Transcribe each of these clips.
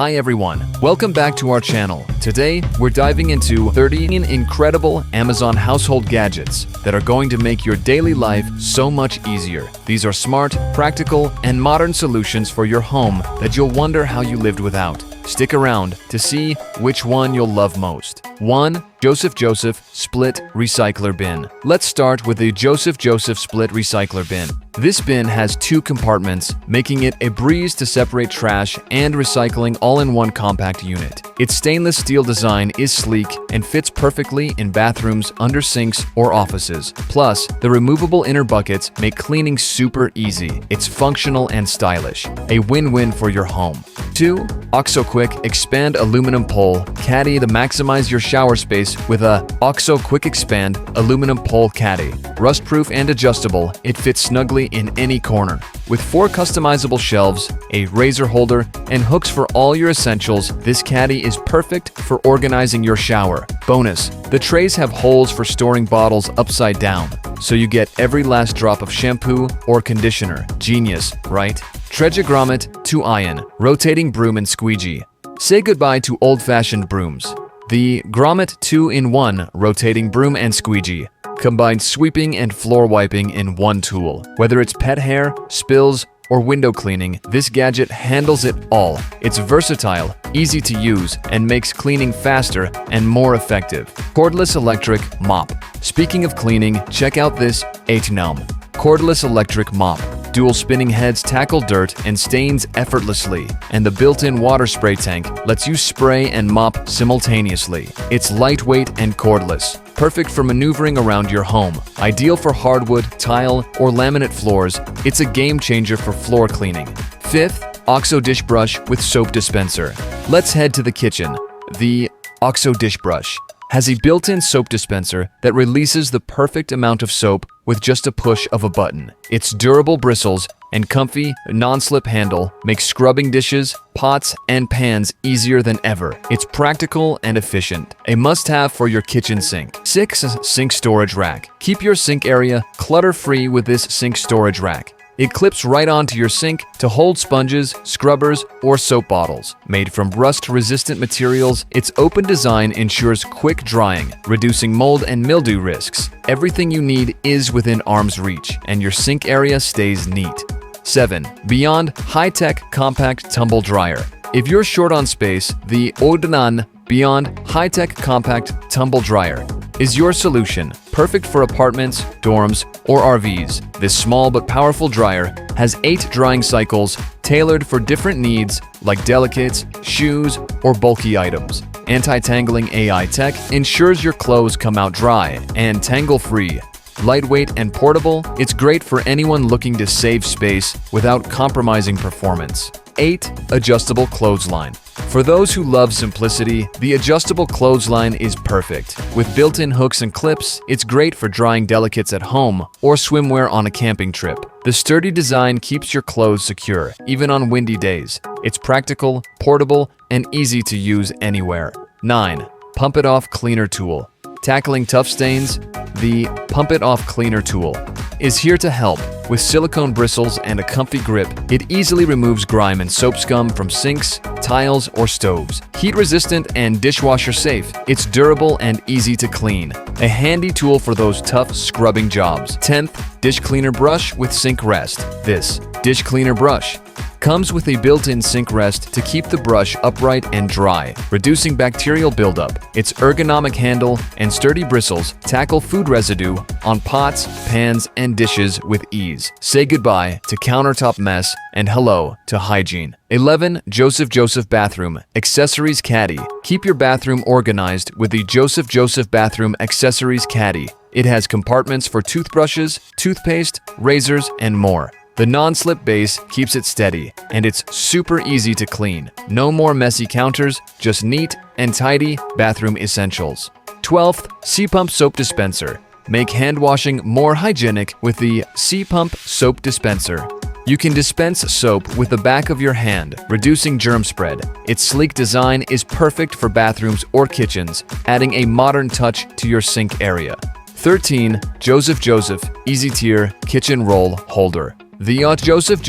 Hi everyone, welcome back to our channel. Today, we're diving into 30 incredible Amazon household gadgets that are going to make your daily life so much easier. These are smart, practical, and modern solutions for your home that you'll wonder how you lived without. Stick around to see which one you'll love most. 1. Joseph Split Recycler Bin. Let's start with the Joseph Split Recycler Bin. This bin has 2 compartments, making it a breeze to separate trash and recycling all in one compact unit. Its stainless steel design is sleek and fits perfectly in bathrooms, under sinks, or offices. Plus, the removable inner buckets make cleaning super easy. It's functional and stylish. A win-win for your home. 2. Oxo Quick Expand Aluminum Pole Caddy to maximize your shower space with a Oxo Quick Expand Aluminum Pole Caddy. Rust-proof and adjustable, it fits snugly in any corner. With 4 customizable shelves, a razor holder, and hooks for all your essentials, this caddy is perfect for organizing your shower. Bonus, the trays have holes for storing bottles upside down, so you get every last drop of shampoo or conditioner. Genius, right? Treacher Grommet 2-iron Rotating Broom and Squeegee. Say goodbye to old-fashioned brooms. The Grommet 2-in-1 Rotating Broom and Squeegee combines sweeping and floor wiping in one tool. Whether it's pet hair, spills, or window cleaning, this gadget handles it all. It's versatile, easy to use, and makes cleaning faster and more effective. Cordless Electric Mop. Speaking of cleaning, check out this 8-gnome Cordless Electric Mop. Dual spinning heads tackle dirt and stains effortlessly, and the built-in water spray tank lets you spray and mop simultaneously. It's lightweight and cordless, perfect for maneuvering around your home. Ideal for hardwood, tile, or laminate floors, it's a game changer for floor cleaning. 5th, Oxo Dish Brush with Soap Dispenser. Let's head to the kitchen. The Oxo Dish Brush has a built-in soap dispenser that releases the perfect amount of soap with just a push of a button. Its durable bristles and comfy, non-slip handle make scrubbing dishes, pots, and pans easier than ever. It's practical and efficient. A must-have for your kitchen sink. 6. Sink Storage Rack. Keep your sink area clutter-free with this sink storage rack. It clips right onto your sink to hold sponges, scrubbers, or soap bottles. Made from rust-resistant materials, its open design ensures quick drying, reducing mold and mildew risks. Everything you need is within arm's reach, and your sink area stays neat. 7. Beyond HighTech Compact Tumble Dryer. If you're short on space, the Beyond HighTech Compact Tumble Dryer is your solution. Perfect for apartments, dorms, or RVs. This small but powerful dryer has 8 drying cycles tailored for different needs like delicates, shoes, or bulky items. Anti-tangling AI tech ensures your clothes come out dry and tangle-free. Lightweight and portable, it's great for anyone looking to save space without compromising performance. 8. Adjustable Clothesline. For those who love simplicity, the adjustable clothesline is perfect. With built-in hooks and clips, it's great for drying delicates at home or swimwear on a camping trip. The sturdy design keeps your clothes secure, even on windy days. It's practical, portable, and easy to use anywhere. 9. Pump It Off Cleaner Tool. Tackling tough stains, the Pump It Off Cleaner Tool is here to help. With silicone bristles and a comfy grip, it easily removes grime and soap scum from sinks, tiles, or stoves. Heat-resistant and dishwasher-safe, it's durable and easy to clean. A handy tool for those tough scrubbing jobs. 10th, Dish Cleaner Brush with Sink Rest. This Dish Cleaner Brush comes with a built-in sink rest to keep the brush upright and dry, reducing bacterial buildup. Its ergonomic handle and sturdy bristles tackle food residue on pots, pans, and dishes with ease. Say goodbye to countertop mess and hello to hygiene. 11. Joseph Bathroom Accessories Caddy. Keep your bathroom organized with the Joseph Bathroom Accessories Caddy. It has compartments for toothbrushes, toothpaste, razors, and more. The non-slip base keeps it steady, and it's super easy to clean. No more messy counters, just neat and tidy bathroom essentials. 12th, Cpump Soap Dispenser. Make hand washing more hygienic with the Cpump Soap Dispenser. You can dispense soap with the back of your hand, reducing germ spread. Its sleek design is perfect for bathrooms or kitchens, adding a modern touch to your sink area. 13. Joseph Easy Tier Kitchen Roll Holder. The Joseph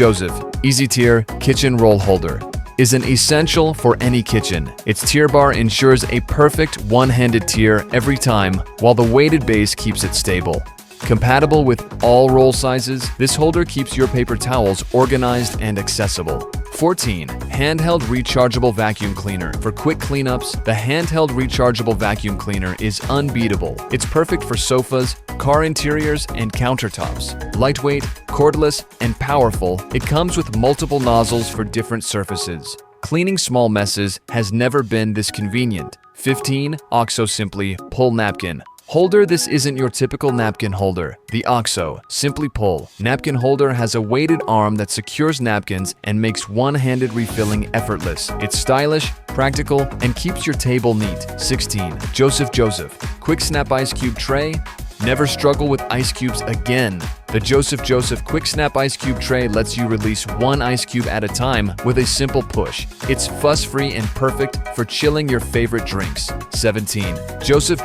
Easy Tier Kitchen Roll Holder is an essential for any kitchen. Its tier bar ensures a perfect one-handed tier every time, while the weighted base keeps it stable. Compatible with all roll sizes, this holder keeps your paper towels organized and accessible. 14. Handheld Rechargeable Vacuum Cleaner. For quick cleanups, the Handheld Rechargeable Vacuum Cleaner is unbeatable. It's perfect for sofas, car interiors, and countertops. Lightweight, cordless, and powerful, it comes with multiple nozzles for different surfaces. Cleaning small messes has never been this convenient. 15. Oxo Simply Pull Napkin Holder. This isn't your typical napkin holder. The Oxo Simply Pull Napkin Holder has a weighted arm that secures napkins and makes one-handed refilling effortless. It's stylish, practical, and keeps your table neat. 16. Joseph Quick Snap Ice Cube Tray. Never struggle with ice cubes again. The Joseph Quick Snap Ice Cube Tray lets you release one ice cube at a time with a simple push. It's fuss-free and perfect for chilling your favorite drinks. 17. Joseph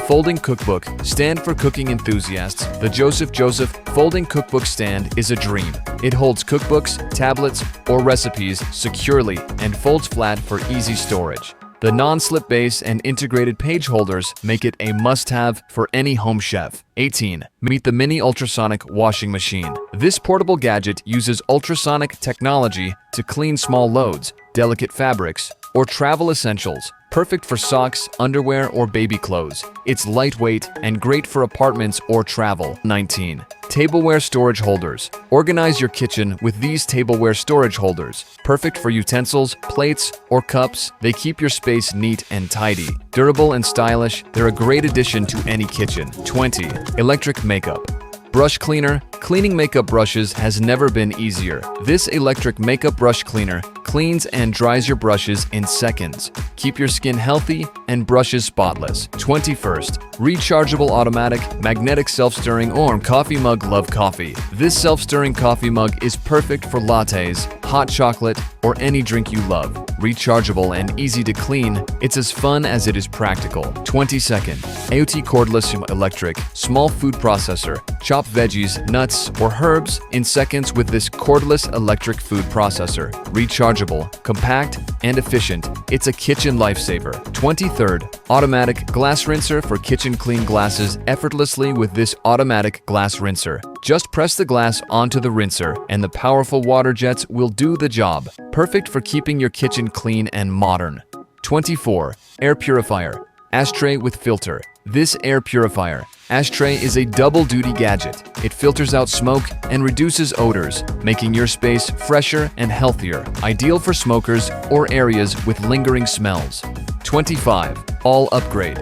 Folding Cookbook Stand for cooking enthusiasts. The Joseph Folding Cookbook Stand is a dream. It holds cookbooks, tablets, or recipes securely and folds flat for easy storage. The non-slip base and integrated page holders make it a must-have for any home chef. 18. Meet the Mini Ultrasonic Washing Machine. This portable gadget uses ultrasonic technology to clean small loads, delicate fabrics, or travel essentials. Perfect for socks, underwear, or baby clothes. It's lightweight and great for apartments or travel. 19. Tableware Storage Holders. Organize your kitchen with these tableware storage holders. Perfect for utensils, plates, or cups, they keep your space neat and tidy. Durable and stylish, they're a great addition to any kitchen. 20. Electric Makeup Brush Cleaner. Cleaning makeup brushes has never been easier. This electric makeup brush cleaner cleans and dries your brushes in seconds. Keep your skin healthy and brushes spotless. 21st. Rechargeable Automatic Magnetic Self-Stirring or Coffee Mug. Love coffee. This self-stirring coffee mug is perfect for lattes, hot chocolate, or any drink you love. Rechargeable and easy to clean, it's as fun as it is practical. 22nd. AOT Cordless Electric Small Food Processor. Chop veggies, nuts, or herbs in seconds with this cordless electric food processor. Rechargeable, compact, and efficient, it's a kitchen lifesaver. 23rd. Automatic Glass Rinser for kitchen clean glasses effortlessly with this automatic glass rinser. Just press the glass onto the rinser and the powerful water jets will do the job. Perfect for keeping your kitchen clean and modern. 24. Air Purifier Ashtray with Filter. This air purifier ashtray is a double-duty gadget. It filters out smoke and reduces odors, making your space fresher and healthier. Ideal for smokers or areas with lingering smells. 25. All Upgrade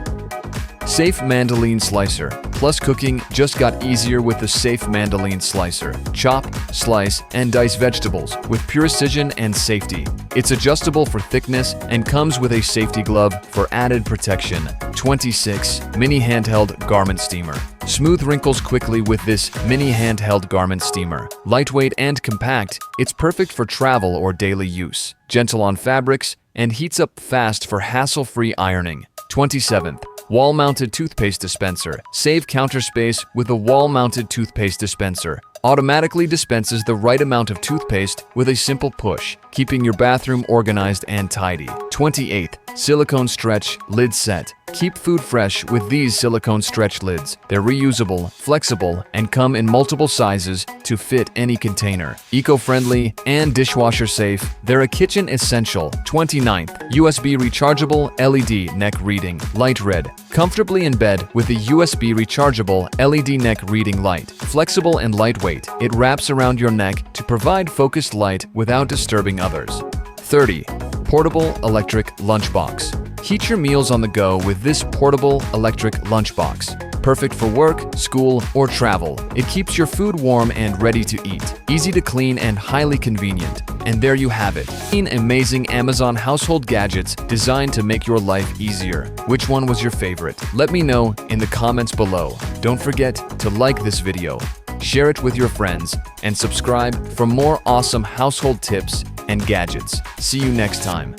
Safe Mandoline Slicer. Plus cooking just got easier with the Safe Mandoline Slicer. Chop, slice, and dice vegetables with precision and safety. It's adjustable for thickness and comes with a safety glove for added protection. 26. Mini Handheld Garment Steamer. Smooth wrinkles quickly with this mini handheld garment steamer. Lightweight and compact, it's perfect for travel or daily use. Gentle on fabrics and heats up fast for hassle-free ironing. 27th. Wall-mounted toothpaste dispenser. Save counter space with a wall-mounted toothpaste dispenser. Automatically dispenses the right amount of toothpaste with a simple push, keeping your bathroom organized and tidy. 28th. Silicone Stretch Lid Set. Keep food fresh with these silicone stretch lids. They're reusable, flexible, and come in multiple sizes to fit any container. Eco-friendly and dishwasher safe, they're a kitchen essential. 29th. USB Rechargeable LED Neck Reading Light Red. Comfortably in bed with a USB rechargeable LED neck reading light. Flexible and lightweight, it wraps around your neck to provide focused light without disturbing others. 30. Portable Electric Lunchbox. Heat your meals on the go with this portable electric lunchbox. Perfect for work, school, or travel. It keeps your food warm and ready to eat. Easy to clean and highly convenient. And there you have it. 18 amazing Amazon household gadgets designed to make your life easier. Which one was your favorite? Let me know in the comments below. Don't forget to like this video, share it with your friends, and subscribe for more awesome household tips and gadgets. See you next time.